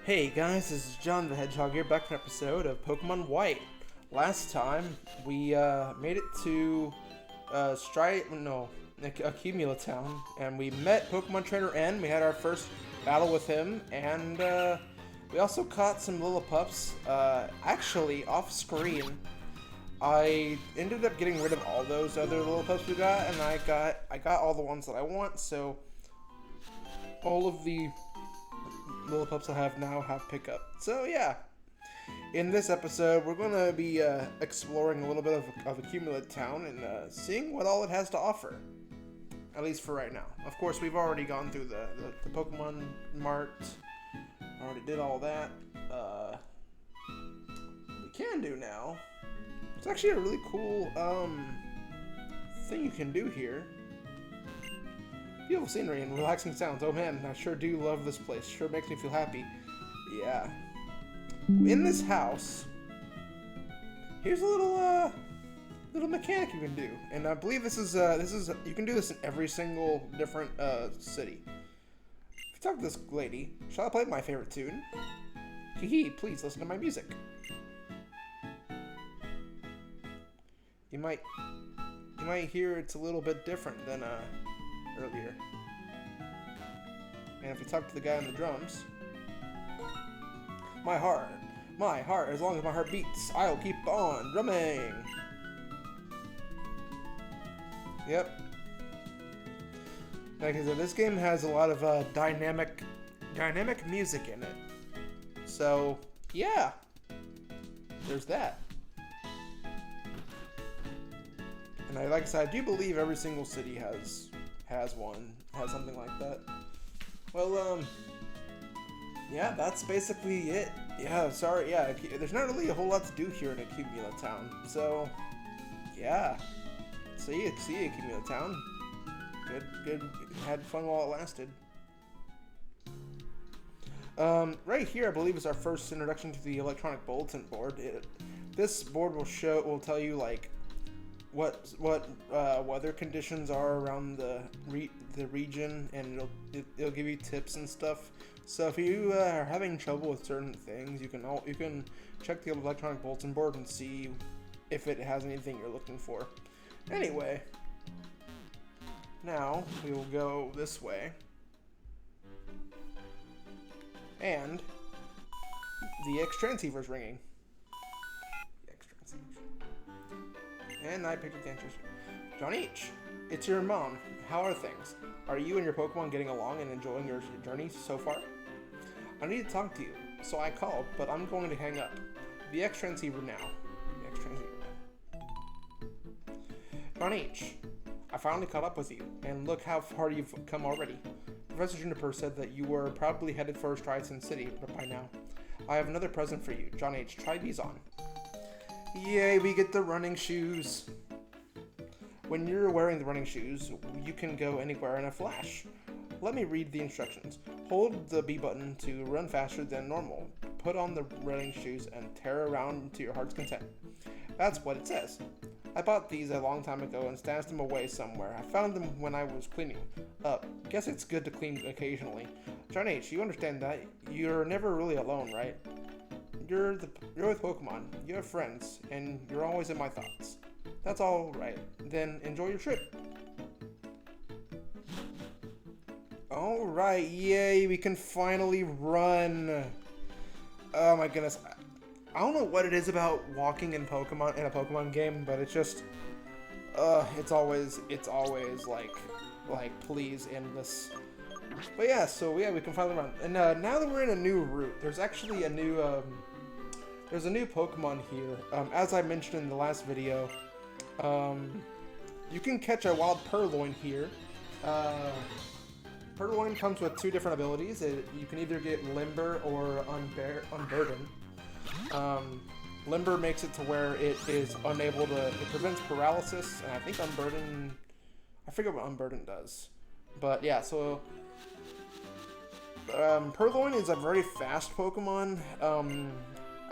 Hey guys, this is John the Hedgehog here, back for an episode of Pokemon White. Last time, we made it to Accumula Town, and we met Pokemon Trainer N. We had our first battle with him, and we also caught some Lillipups. Actually, off screen, I ended up getting rid of all those other Lillipups we got, and I got all the ones that I want. So all of the Lillipups I have now have pickup. So yeah, in this episode, we're going to be exploring a little bit of Accumula Town and seeing what all it has to offer. At least for right now. Of course, we've already gone through the Pokemon Mart. Already did all that. We can do now. It's actually a really cool thing you can do here. Beautiful scenery and relaxing sounds. Oh man, I sure do love this place. Sure makes me feel happy. Yeah. In this house, here's a little mechanic you can do, and I believe this is you can do this in every single different city. If you talk to this lady, shall I play my favorite tune? Hee, please listen to my music. You might hear it's a little bit different than earlier. And if you talk to the guy on the drums, my heart, as long as my heart beats, I'll keep on drumming. Yep. Like I said, this game has a lot of dynamic music in it. So yeah, there's that. And like I said, I do believe every single city has something like that. Well, yeah, that's basically it. Yeah, sorry, yeah, there's not really a whole lot to do here in Accumula Town. So, yeah, see you, Accumula Town. Good, had fun while it lasted. Right here, I believe, is our first introduction to the electronic bulletin board. This board will tell you like what weather conditions are around the region, and it'll give you tips and stuff. So if you are having trouble with certain things, you can check the electronic bulletin board and see if it has anything you're looking for. Anyway, now we will go this way, and the X-Transceiver's ringing. And I picked up the answers. John H., it's your mom. How are things? Are you and your Pokemon getting along and enjoying your journey so far? I need to talk to you, so I called, but I'm going to hang up. The X-Transceiver now. John H., I finally caught up with you, and look how far you've come already. Professor Juniper said that you were probably headed for Striaton City by now. I have another present for you. John H., try these on. Yay, we get the running shoes. When you're wearing the running shoes, you can go anywhere in a flash. Let me read the instructions. Hold the B button to run faster than normal. Put on the running shoes and tear around to your heart's content. That's what it says. I bought these a long time ago and stashed them away somewhere. I found them when I was cleaning up. Guess it's good to clean occasionally. John H., you understand that? You're never really alone, right? You're with Pokemon, you have friends, and you're always in my thoughts. That's all right. Then enjoy your trip. Alright, yay, we can finally run. Oh my goodness. I don't know what it is about walking in a Pokemon game, but it's just it's always like please end this. But yeah, so yeah, we can finally run. And now that we're in a new route, there's actually a new there's a new Pokemon here. As I mentioned in the last video, you can catch a wild Purloin here. Purloin comes with two different abilities. You can either get Limber or Unburden. Limber makes it to where it prevents paralysis, and I think Unburden, I forget what Unburden does. But yeah, so Purloin is a very fast Pokemon,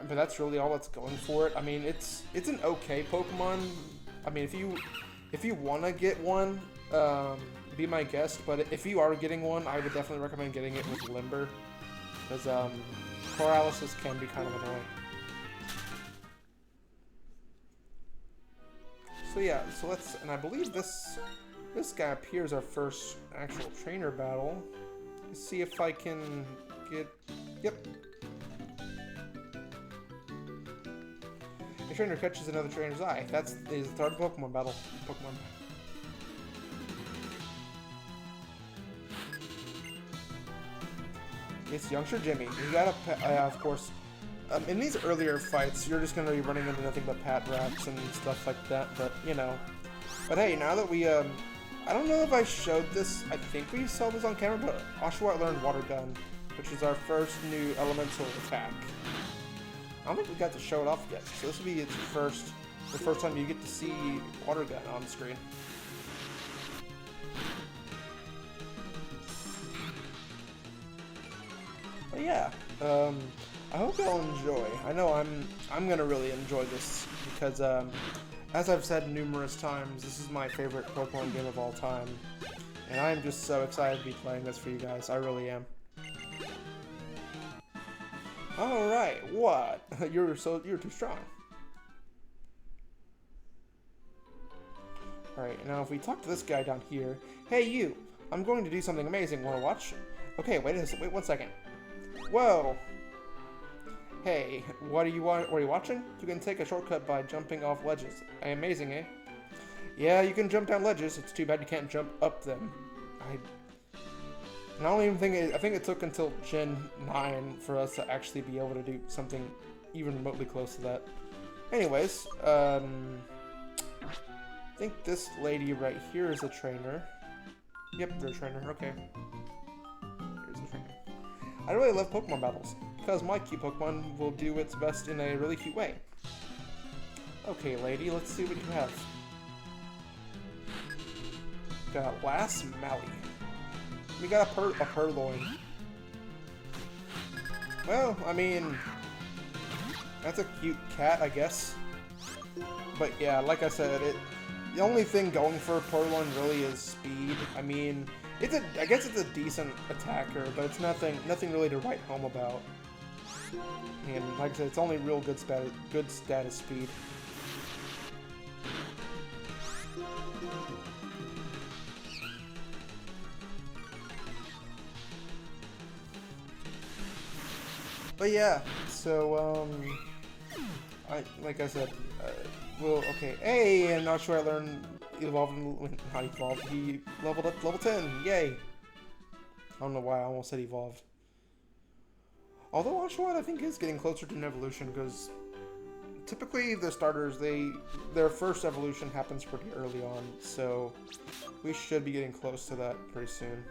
but that's really all that's going for it. I mean, it's an okay Pokemon. I mean, if you want to get one, be my guest. But if you are getting one, I would definitely recommend getting it with Limber, because paralysis can be kind of annoying. So yeah, so let's, and I believe this guy up here is our first actual trainer battle. Let's see if I can get, yep. A trainer catches another trainer's eye. That's the third Pokemon battle. Pokemon. It's youngster Jimmy. You gotta, of course, in these earlier fights, you're just gonna be running into nothing but Pat Raps and stuff like that, but, you know. But hey, now that we, I don't know if I showed this, I think we saw this on camera, but Oshawott learned Water Gun, which is our first new elemental attack. I don't think we got to show it off yet, so this will be the first time you get to see Water Gun on screen. But yeah, I hope y'all enjoy. I know I'm gonna really enjoy this because, as I've said numerous times, this is my favorite Pokemon game of all time, and I'm just so excited to be playing this for you guys. I really am. All right, what? You're too strong. All right, now if we talk to this guy down here, hey you, I'm going to do something amazing. Want to watch? Okay, wait 1 second. Whoa! Hey, what are you watching? You can take a shortcut by jumping off ledges. Amazing, eh? Yeah, you can jump down ledges. It's too bad you can't jump up them. I don't even think I think it took until Gen 9 for us to actually be able to do something even remotely close to that. Anyways, I think this lady right here is a trainer. Yep, they're a trainer. Okay. Here's a trainer. I really love Pokemon battles, because my cute Pokemon will do its best in a really cute way. Okay, lady, let's see what you have. Got Lass Mally. We got a Purloin. Well, I mean, that's a cute cat, I guess. But yeah, like I said, the only thing going for Purloin really is speed. I mean, I guess it's a decent attacker, but it's nothing really to write home about. And like I said, it's only real good status speed. But yeah, so like I said, okay. Hey, I'm not sure I learned not evolved. He leveled up to level 10. Yay! I don't know why I almost said evolved. Although Oshawott, I think, is getting closer to an evolution, because typically the starters, their first evolution happens pretty early on, so we should be getting close to that pretty soon.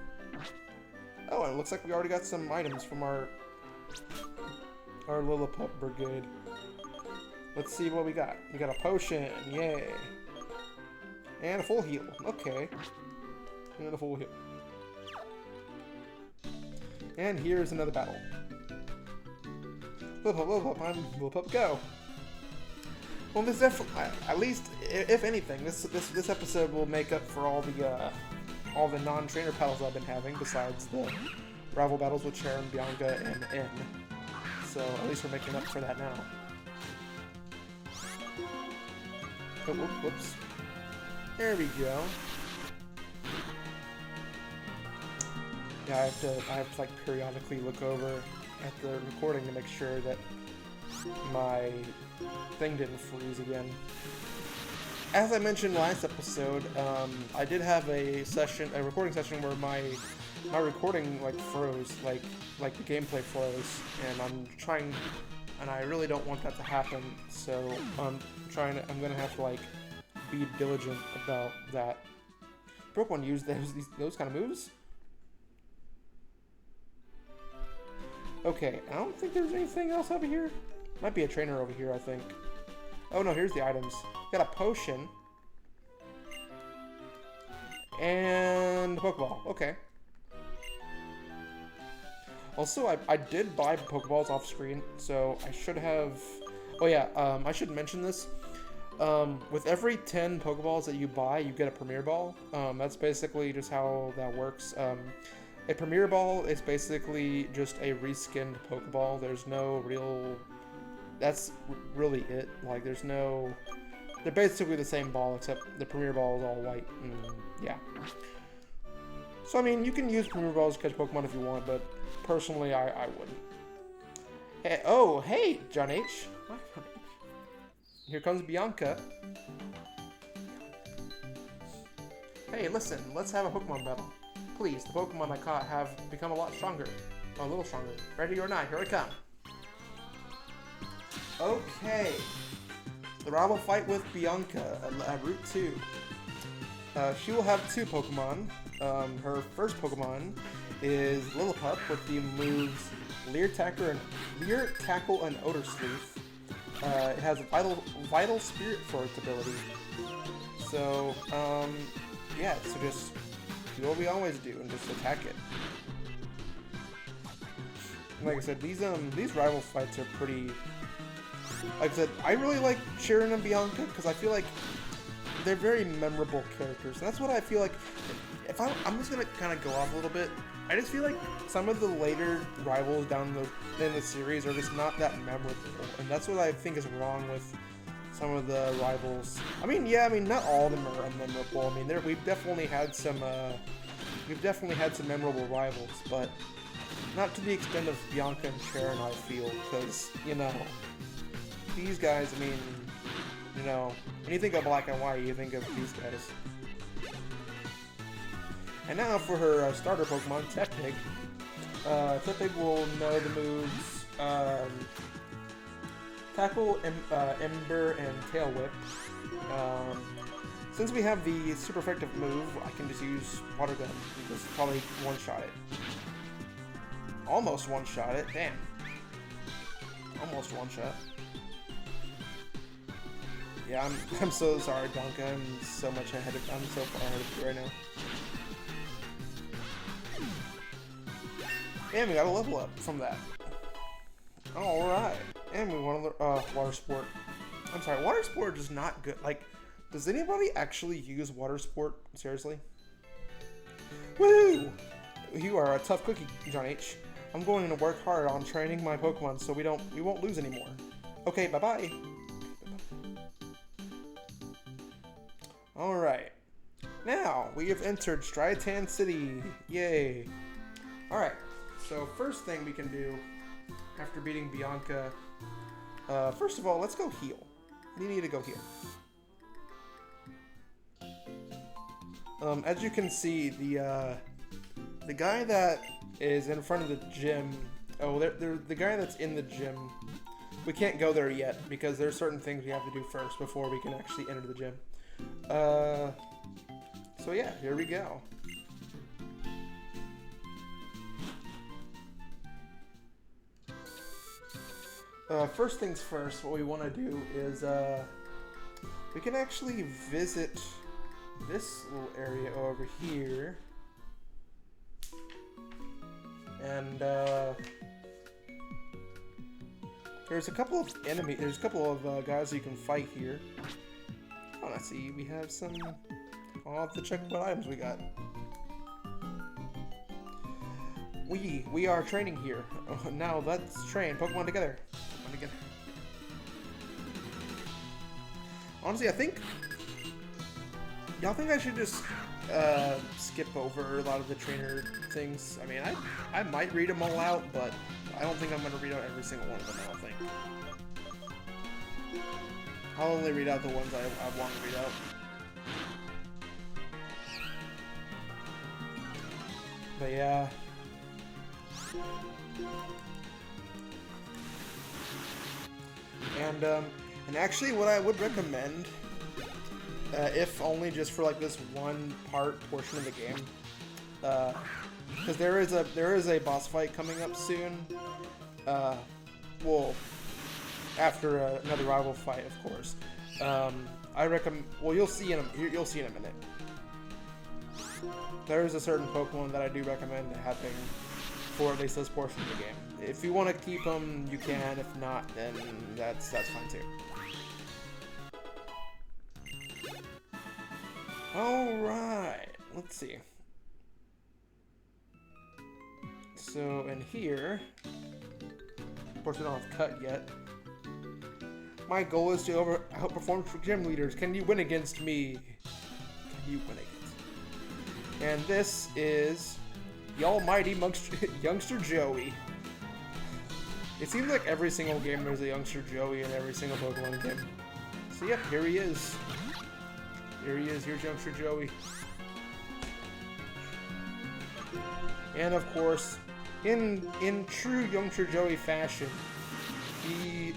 Oh, and it looks like we already got some items from our Lillipup brigade. Let's see what we got. We got a potion, yay! And a full heal, okay. And a full heal. And here's another battle. Lillipup, go! Well, this definitely, at least, if anything, this episode will make up for all the non-trainer battles I've been having, besides the rival battles with Sharon, Bianca, and N. So at least we're making up for that now. Oh, whoops. There we go. Yeah, I have to like periodically look over at the recording to make sure that my thing didn't freeze again. As I mentioned last episode, I did have a recording session where my recording like froze, like the gameplay froze, and I really don't want that to happen. So I'm gonna have to like be diligent about that. Pokemon use those kind of moves. Okay, I don't think there's anything else over here. Might be a trainer over here, I think. Oh no, here's the items. Got a potion. And a Pokeball. Okay. Also, I did buy Pokeballs off screen, so I should have... Oh yeah, I should mention this. With every 10 Pokeballs that you buy, you get a Premier Ball. That's basically just how that works. A Premier Ball is basically just a reskinned Pokeball. There's no real... That's really it. Like, there's no... They're basically the same ball, except the Premier Ball is all white. And yeah. So, I mean, you can use Premier Balls to catch Pokemon if you want, but personally, I wouldn't. Hey, oh, hey, John H. Here comes Bianca. Hey, listen, let's have a Pokemon battle. Please, the Pokemon I caught have become a lot stronger. A little stronger. Ready or not, here I come. Okay. The rival fight with Bianca at Route 2. She will have 2 Pokemon. Her first Pokemon is Lillipup with the moves Leer Tackle and Odor Sleuth. It has a Vital Spirit for its ability. So, yeah, so just do what we always do and just attack it. Like I said, these rival fights are pretty... Like I said, I really like Sharon and Bianca because I feel like they're very memorable characters. And that's what I feel like. If I'm just gonna kind of go off a little bit. I just feel like some of the later rivals down in the series are just not that memorable, and that's what I think is wrong with some of the rivals. I mean, yeah, I mean not all of them are memorable. I mean, we've definitely had some memorable rivals, but not to the extent of Bianca and Sharon. I feel because these guys. I mean, when you think of Black and White, you think of these guys. And now for her starter Pokemon, Tepig. Tepig will know the moves Tackle, Ember, and Tail Whip. Since we have the super effective move, I can just use Water Gun. Just probably one-shot it. Almost one-shot it. Damn. Almost one-shot. Yeah, I'm so sorry, Bianca. I'm so far ahead of you right now. And we got a level up from that. Alright. And we won a Water Sport. I'm sorry, Water Sport is not good. Like, does anybody actually use Water Sport? Seriously? Woo! You are a tough cookie, John H. I'm going to work hard on training my Pokemon so we won't lose anymore. Okay, bye-bye. Alright. Now, we have entered Striaton City. Yay. Alright. So first thing we can do after beating Bianca, first of all, let's go heal. We need to go heal. As you can see, the guy that is in front of the gym. Oh, the guy that's in the gym. We can't go there yet because there are certain things we have to do first before we can actually enter the gym. So yeah, here we go. First things first, what we want to do is, we can actually visit this little area over here. And, there's a couple of guys you can fight here. Oh, let's see, we have some... I'll have to check what items we got. We are training here. Now let's train Pokemon together. Honestly, y'all think I should just skip over a lot of the trainer things? I mean, I might read them all out, but I don't think I'm gonna read out every single one of them. I don't think. I'll only read out the ones I want to read out. But yeah. And actually what I would recommend, if only just for like this one portion of the game, because there is a boss fight coming up soon, well, after another rival fight, of course. I recommend, well, you'll see in a minute. There is a certain Pokemon that I do recommend having for at least this portion of the game. If you want to keep them, you can. If not, then that's fine too. Alright, let's see. So, in here, of course we don't have cut yet. My goal is to outperform gym leaders. Can you win against me? Can you win against me? And this is the almighty youngster Joey. It seems like every single game there's a youngster Joey in every single Pokemon game. So yep, here he is. Here he is, here's youngster Joey. And of course, in true youngster Joey fashion, he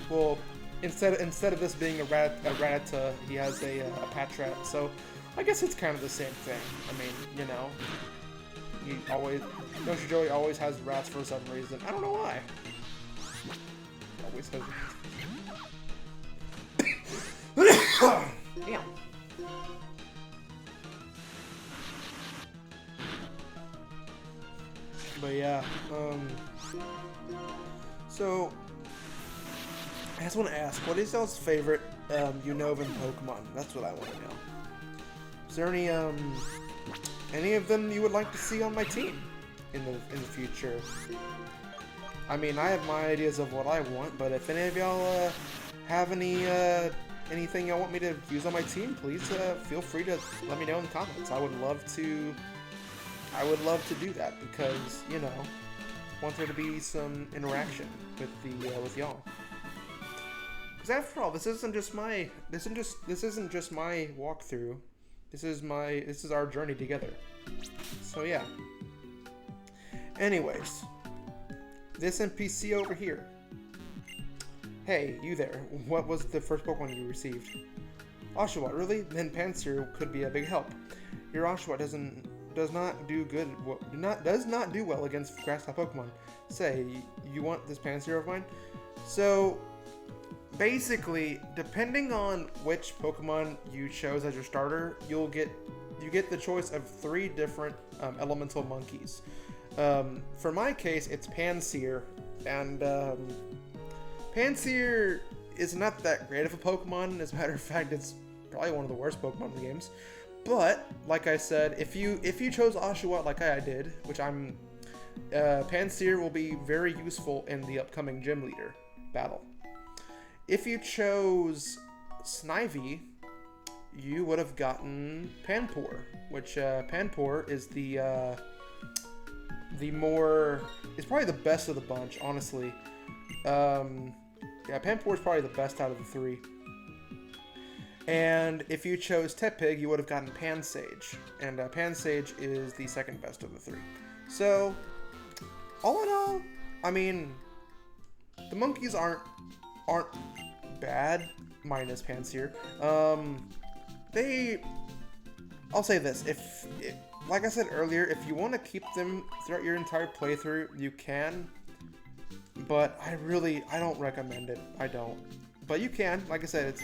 will, instead of this being a Rattata, he has a Patrat. So I guess it's kind of the same thing. I mean, you know, youngster Joey always has rats for some reason. I don't know why. Always has rats. Damn. But yeah, so I just want to ask, what is y'all's favorite Unova Pokemon? That's what I want to know. Is there any of them you would like to see on my team in the future? I mean, I have my ideas of what I want, but if any of y'all have anything y'all want me to use on my team, please feel free to let me know in the comments. I would love to do that because, you know, I want there to be some interaction with y'all. Because after all, this isn't just my walkthrough. This is our journey together. So yeah. Anyways, this NPC over here. Hey, you there. What was the first Pokemon you received? Oshawott, really? Then Pansear could be a big help. Your Oshawott does not do well against grass type Pokemon. Say, you want this Pansear of mine? So basically, depending on which Pokemon you chose as your starter, you get the choice of 3 different elemental monkeys. For my case, it's Pansear, and Pansear is not that great of a Pokemon. As a matter of fact, it's probably one of the worst Pokemon in the games. But like I said, if you chose Oshawott like I did, which Pansear will be very useful in the upcoming Gym Leader battle. If you chose Snivy, you would have gotten Panpour, which Panpour is it's probably the best of the bunch, honestly. Yeah, Panpour is probably the best out of the 3. And if you chose Tepig, you would have gotten Pansage, and Pansage is the second best of the 3. So, all in all, I mean, the monkeys aren't bad, minus Pansear. I'll say this, like I said earlier, if you want to keep them throughout your entire playthrough, you can, but I don't recommend it. I don't. But you can, like I said, it's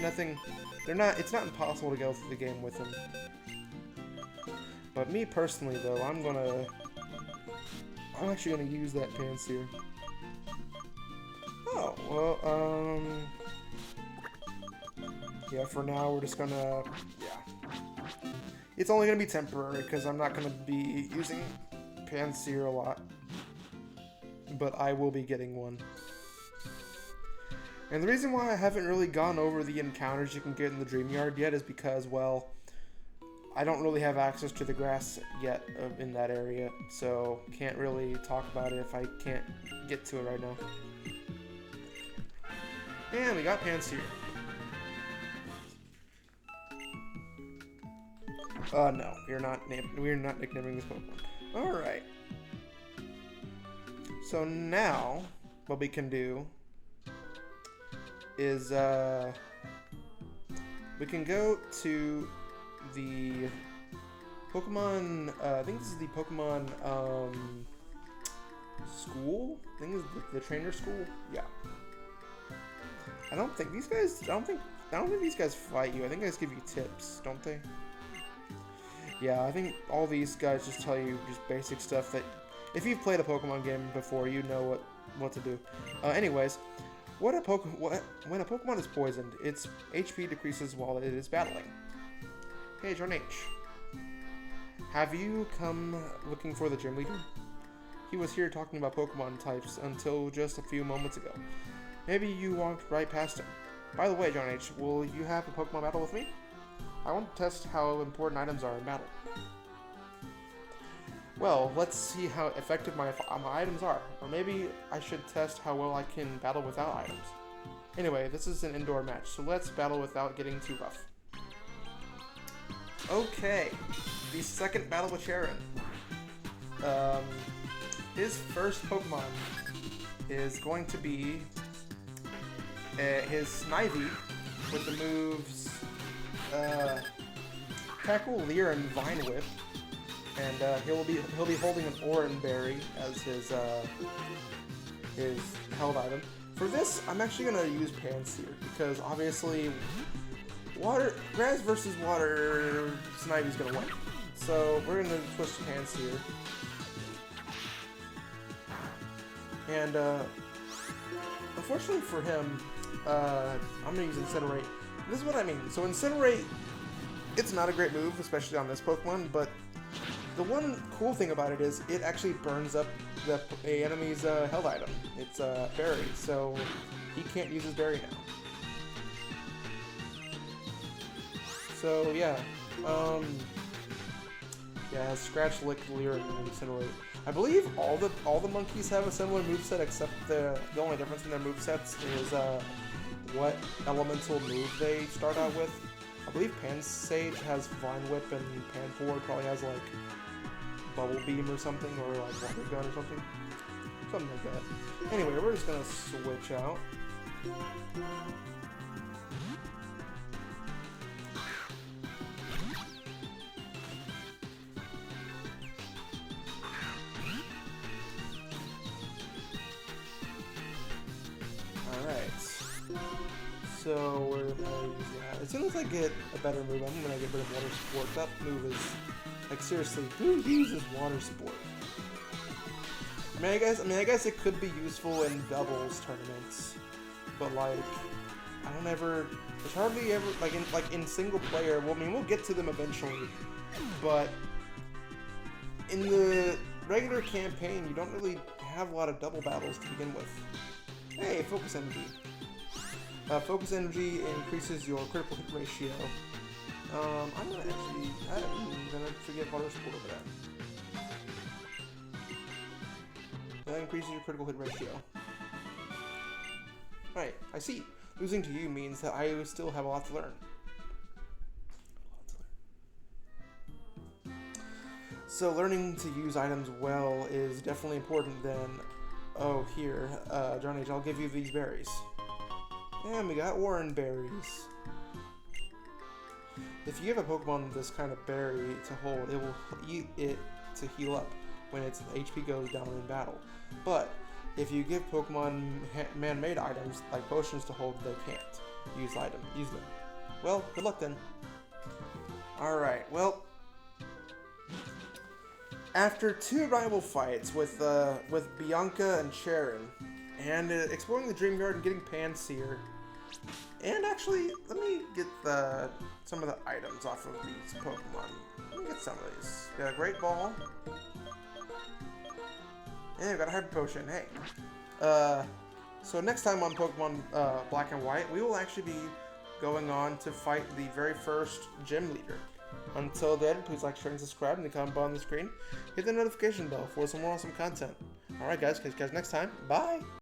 not impossible to go through the game with them. But me personally though, I'm actually gonna use that Pansear. Oh, well, yeah, for now we're just gonna, yeah. It's only gonna be temporary because I'm not gonna be using Pansear a lot. But I will be getting one. And the reason why I haven't really gone over the encounters you can get in the Dream Yard yet is because, well, I don't really have access to the grass yet in that area, so can't really talk about it if I can't get to it right now. And we got Pansear. No, we're not nicknaming this Pokemon. Alright. So now, what we can do is, we can go to the Pokemon, I think this is the Pokemon, school? I think this is the trainer school? Yeah. I don't think these guys fight you. I think they just give you tips, don't they? Yeah, I think all these guys just tell you just basic stuff that, if you've played a Pokemon game before, you know what to do. Anyways, when a Pokemon is poisoned, its HP decreases while it is battling. Hey, Jorn H. Have you come looking for the gym leader? He was here talking about Pokemon types until just a few moments ago. Maybe you walked right past him. By the way, John H., will you have a Pokemon battle with me? I want to test how important items are in battle. Well, let's see how effective my items are. Or maybe I should test how well I can battle without items. Anyway, this is an indoor match, so let's battle without getting too rough. Okay, the second battle with Sharon. His first Pokemon is going to be his Snivy with the moves Tackle, Leer, and Vine Whip, and he'll be holding an Oran Berry as his held item. For this, I'm actually gonna use Pansear because obviously, grass versus water, Snivy's gonna win. So we're gonna switch to Pansear. And unfortunately for him, I'm gonna use Incinerate. This is what I mean. So Incinerate, it's not a great move, especially on this Pokemon, but the one cool thing about it is it actually burns up the enemy's held item. It's a berry, so he can't use his berry now. So yeah, Scratch, Lick, Leer, and Incinerate. I believe all the monkeys have a similar moveset, except the only difference in their movesets is what elemental move they start out with. I believe Pansage has Vine Whip, and Panpour probably has like Bubble Beam or something, or like Water Gun or something. Something like that. Anyway, we're just gonna switch out. So we're gonna use that. As soon as I get a better move, I'm gonna get rid of Water Sport. That move is, like, seriously, who uses Water Sport? I guess it could be useful in doubles tournaments, but like, I don't ever. It's hardly ever like in single player. Well, I mean, we'll get to them eventually, but in the regular campaign, you don't really have a lot of double battles to begin with. Hey, Focus Energy. Focus Energy increases your critical hit ratio. I'm gonna forget Water Sport over that. That increases your critical hit ratio. Right, I see. Losing to you means that I still have a lot to learn. So learning to use items well is definitely important then. Oh, here, John H., I'll give you these berries. And we got Oran Berries. If you give a Pokemon this kind of berry to hold, it will eat it to heal up when its HP goes down in battle. But if you give Pokemon man-made items like potions to hold, they can't use them. Well, good luck then. Alright, well, after two rival fights with Bianca and Sharon, and exploring the Dream Yard and getting Pansear, and actually, let me get some of the items off of these Pokemon. Let me get some of these. We got a Great Ball. And we got a Hyper Potion. Hey. So next time on Pokemon Black and White, we will actually be going on to fight the very first gym leader. Until then, please like, share, and subscribe, and comment on the screen. Hit the notification bell for some more awesome content. Alright guys, catch you guys next time. Bye!